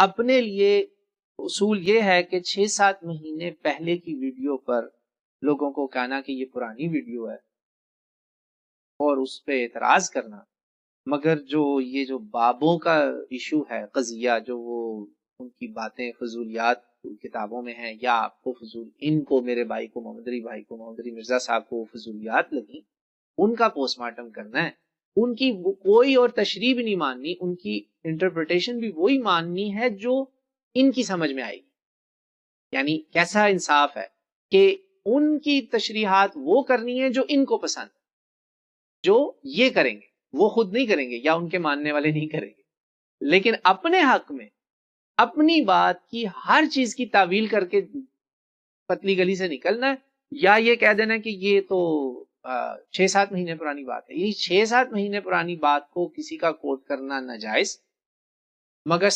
اپنے لیے اصول یہ ہے کہ 6-7 مہینے پہلے کی ویڈیو پر لوگوں کو کہنا کہ یہ پرانی ویڈیو ہے اور اس پہ اعتراض کرنا، مگر یہ جو بابوں کا ایشو ہے، قضیہ جو وہ ان کی باتیں فضولیات کتابوں میں ہیں، یا آپ کو ان کو میرے بھائی کو محمد علی بھائی کو محمد علی مرزا صاحب کو فضولیات لگی، ان کا پوسٹ مارٹم کرنا ہے، ان کی کوئی اور تشریح بھی نہیں ماننی، ان کی انٹرپریٹیشن بھی وہی ماننی ہے جو ان کی سمجھ میں آئے گی. یعنی کیسا انصاف ہے کہ ان کی تشریحات وہ کرنی ہے جو ان کو پسند، جو یہ کریں گے وہ خود نہیں کریں گے یا ان کے ماننے والے نہیں کریں گے، لیکن اپنے حق میں اپنی بات کی ہر چیز کی تعویل کر کے پتلی گلی سے نکلنا ہے، یا یہ کہہ دینا کہ یہ تو 6-7 مہینے پرانی بات ہے. یہ 6-7 مہینے پرانی بات کو کسی کا کوٹ کرنا ناجائز، مگر